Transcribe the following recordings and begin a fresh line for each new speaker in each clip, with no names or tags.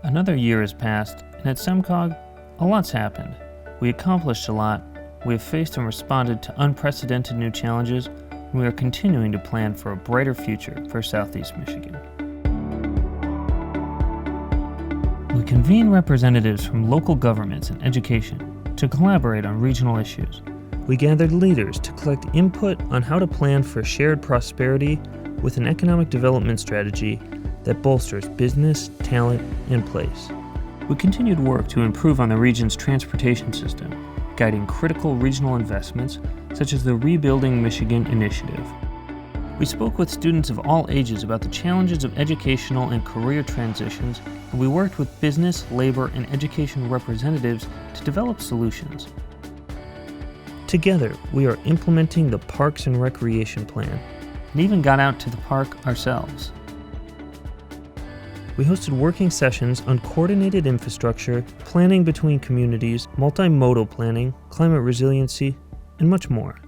Another year has passed, and at SEMCOG, a lot's happened. We accomplished a lot, we have faced and responded to unprecedented new challenges, and we are continuing to plan for a brighter future for Southeast Michigan. We convene representatives from local governments and education to collaborate on regional issues. We gathered leaders to collect input on how to plan for shared prosperity with an economic development strategy that bolsters business, talent, and place. We continued work to improve on the region's transportation system, guiding critical regional investments such as the Rebuilding Michigan initiative. We spoke with students of all ages about the challenges of educational and career transitions, and we worked with business, labor, and education representatives to develop solutions. Together, we are implementing the Parks and Recreation Plan, and even got out to the park ourselves. We hosted working sessions on coordinated infrastructure, planning between communities, multimodal planning, climate resiliency, and much more.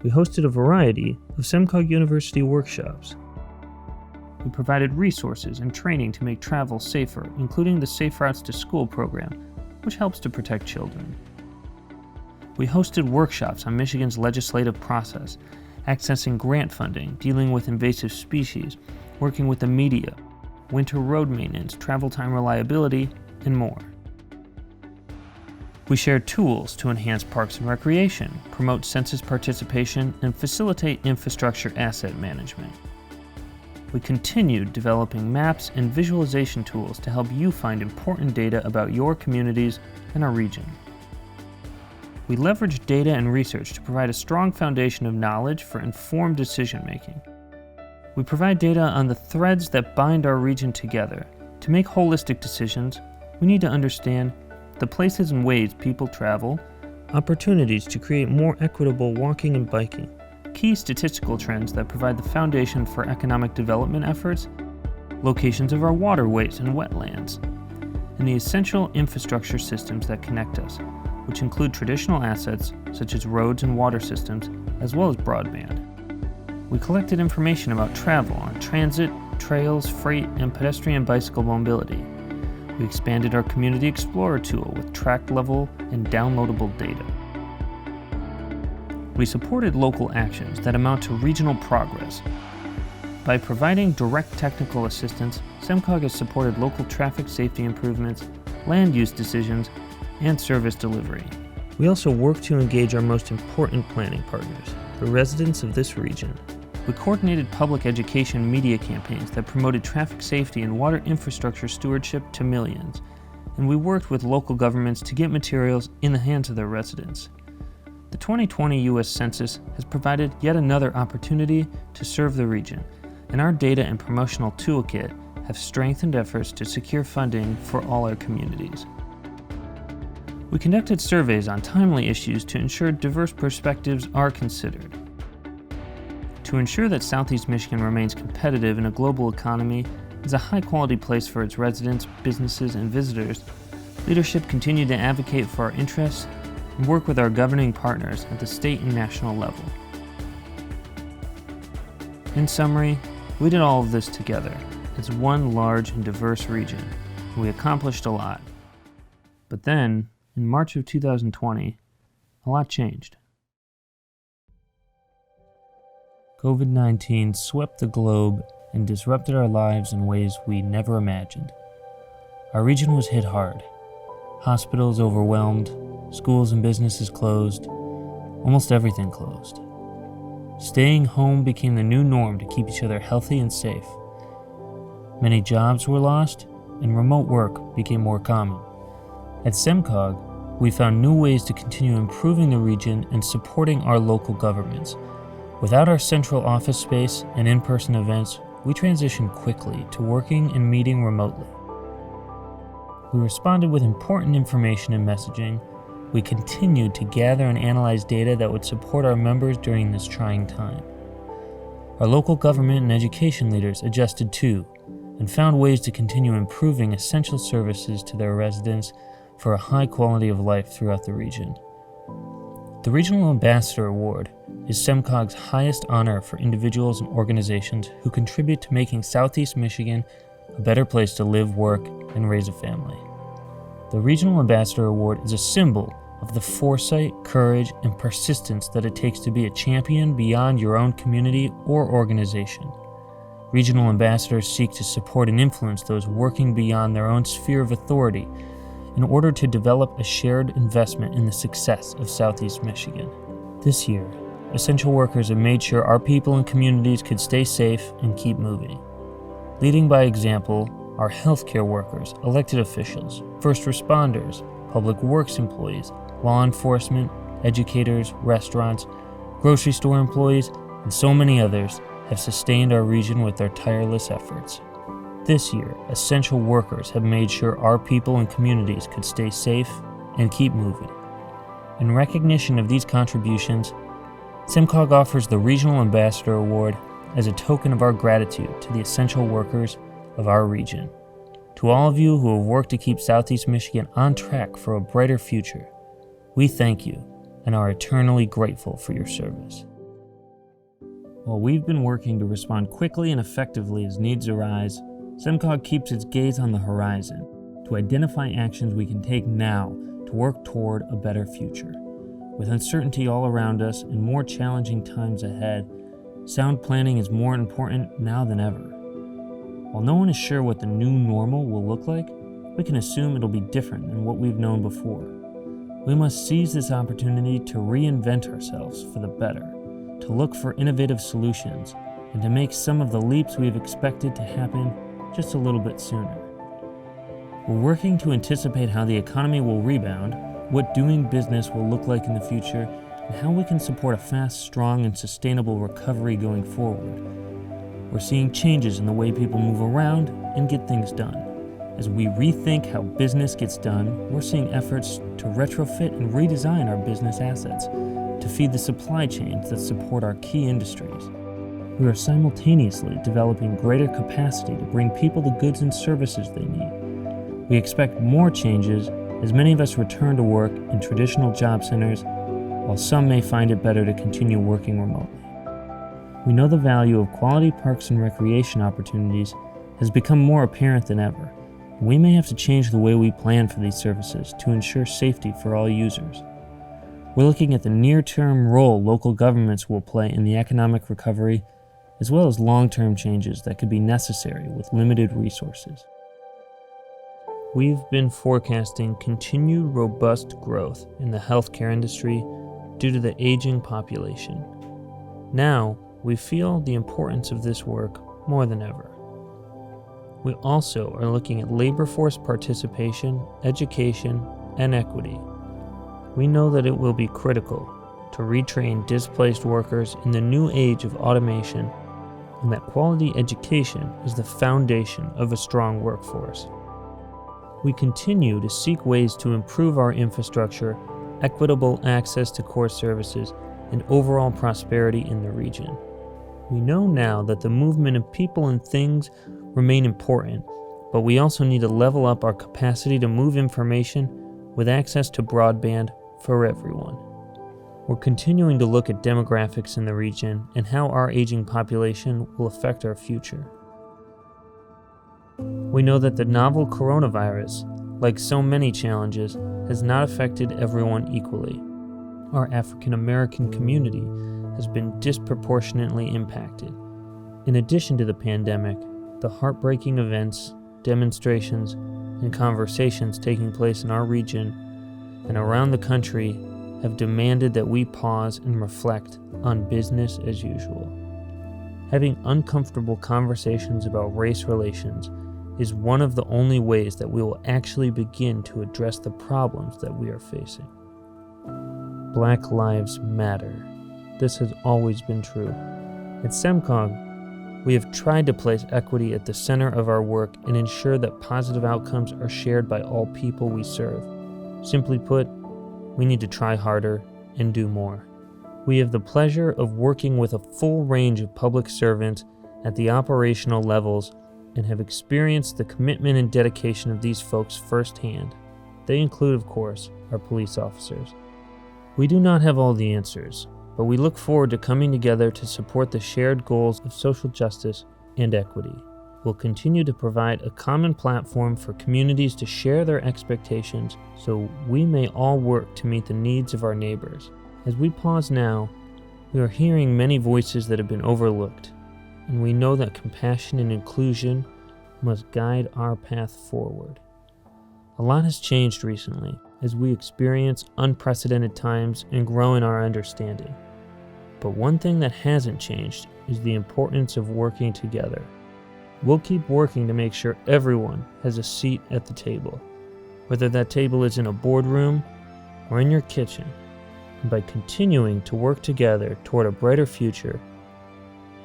We hosted a variety of SEMCOG University workshops. We provided resources and training to make travel safer, including the Safe Routes to School program, which helps to protect children. We hosted workshops on Michigan's legislative process, accessing grant funding, dealing with invasive species, working with the media, winter road maintenance, travel time reliability, and more. We shared tools to enhance parks and recreation, promote census participation, and facilitate infrastructure asset management. We continued developing maps and visualization tools to help you find important data about your communities and our region. We leveraged data and research to provide a strong foundation of knowledge for informed decision-making. We provide data on the threads that bind our region together. To make holistic decisions, we need to understand the places and ways people travel, opportunities to create more equitable walking and biking, key statistical trends that provide the foundation for economic development efforts, locations of our waterways and wetlands, and the essential infrastructure systems that connect us, which include traditional assets such as roads and water systems, as well as broadband. We collected information about travel on transit, trails, freight, and pedestrian bicycle mobility. We expanded our Community Explorer tool with track-level and downloadable data. We supported local actions that amount to regional progress. By providing direct technical assistance, SEMCOG has supported local traffic safety improvements, land use decisions, and service delivery. We also work to engage our most important planning partners, the residents of this region. We coordinated public education media campaigns that promoted traffic safety and water infrastructure stewardship to millions, and we worked with local governments to get materials in the hands of their residents. The 2020 U.S. Census has provided yet another opportunity to serve the region, and our data and promotional toolkit have strengthened efforts to secure funding for all our communities. We conducted surveys on timely issues to ensure diverse perspectives are considered. To ensure that Southeast Michigan remains competitive in a global economy as a high-quality place for its residents, businesses, and visitors, leadership continued to advocate for our interests and work with our governing partners at the state and national level. In summary, we did all of this together as one large and diverse region, and we accomplished a lot. But then, in March of 2020, a lot changed. COVID-19 swept the globe and disrupted our lives in ways we never imagined. Our region was hit hard. Hospitals overwhelmed, schools and businesses closed, almost everything closed. Staying home became the new norm to keep each other healthy and safe. Many jobs were lost, and remote work became more common. At SEMCOG, we found new ways to continue improving the region and supporting our local governments. Without our central office space and in-person events, we transitioned quickly to working and meeting remotely. We responded with important information and messaging. We continued to gather and analyze data that would support our members during this trying time. Our local government and education leaders adjusted too, and found ways to continue improving essential services to their residents for a high quality of life throughout the region. The Regional Ambassador Award is SEMCOG's highest honor for individuals and organizations who contribute to making Southeast Michigan a better place to live, work, and raise a family. The Regional Ambassador Award is a symbol of the foresight, courage, and persistence that it takes to be a champion beyond your own community or organization. Regional ambassadors seek to support and influence those working beyond their own sphere of authority in order to develop a shared investment in the success of Southeast Michigan. This year, essential workers have made sure our people and communities could stay safe and keep moving. Leading by example are healthcare workers, elected officials, first responders, public works employees, law enforcement, educators, restaurants, grocery store employees, and so many others have sustained our region with their tireless efforts. This year, essential workers have made sure our people and communities could stay safe and keep moving. In recognition of these contributions, SEMCOG offers the Regional Ambassador Award as a token of our gratitude to the essential workers of our region. To all of you who have worked to keep Southeast Michigan on track for a brighter future, we thank you and are eternally grateful for your service. While we've been working to respond quickly and effectively as needs arise, SEMCOG keeps its gaze on the horizon to identify actions we can take now to work toward a better future. With uncertainty all around us and more challenging times ahead, sound planning is more important now than ever. While no one is sure what the new normal will look like, we can assume it'll be different than what we've known before. We must seize this opportunity to reinvent ourselves for the better, to look for innovative solutions, and to make some of the leaps we've expected to happen just a little bit sooner. We're working to anticipate how the economy will rebound, what doing business will look like in the future, and how we can support a fast, strong, and sustainable recovery going forward. We're seeing changes in the way people move around and get things done. As we rethink how business gets done, we're seeing efforts to retrofit and redesign our business assets to feed the supply chains that support our key industries. We are simultaneously developing greater capacity to bring people the goods and services they need. We expect more changes as many of us return to work in traditional job centers, while some may find it better to continue working remotely. We know the value of quality parks and recreation opportunities has become more apparent than ever. We may have to change the way we plan for these services to ensure safety for all users. We're looking at the near-term role local governments will play in the economic recovery, as well as long-term changes that could be necessary with limited resources. We've been forecasting continued robust growth in the healthcare industry due to the aging population. Now, we feel the importance of this work more than ever. We also are looking at labor force participation, education, and equity. We know that it will be critical to retrain displaced workers in the new age of automation, and that quality education is the foundation of a strong workforce. We continue to seek ways to improve our infrastructure, equitable access to core services, and overall prosperity in the region. We know now that the movement of people and things remain important, but we also need to level up our capacity to move information with access to broadband for everyone. We're continuing to look at demographics in the region and how our aging population will affect our future. We know that the novel coronavirus, like so many challenges, has not affected everyone equally. Our African American community has been disproportionately impacted. In addition to the pandemic, the heartbreaking events, demonstrations, and conversations taking place in our region and around the country have demanded that we pause and reflect on business as usual. Having uncomfortable conversations about race relations is one of the only ways that we will actually begin to address the problems that we are facing. Black lives matter. This has always been true. At SEMCOG, we have tried to place equity at the center of our work and ensure that positive outcomes are shared by all people we serve. Simply put, we need to try harder and do more. We have the pleasure of working with a full range of public servants at the operational levels and have experienced the commitment and dedication of these folks firsthand. They include, of course, our police officers. We do not have all the answers, but we look forward to coming together to support the shared goals of social justice and equity. We'll continue to provide a common platform for communities to share their expectations so we may all work to meet the needs of our neighbors. As we pause now, we are hearing many voices that have been overlooked, and we know that compassion and inclusion must guide our path forward. A lot has changed recently as we experience unprecedented times and grow in our understanding. But one thing that hasn't changed is the importance of working together. We'll keep working to make sure everyone has a seat at the table, whether that table is in a boardroom or in your kitchen. And by continuing to work together toward a brighter future,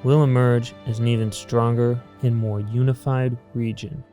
we'll emerge as an even stronger and more unified region.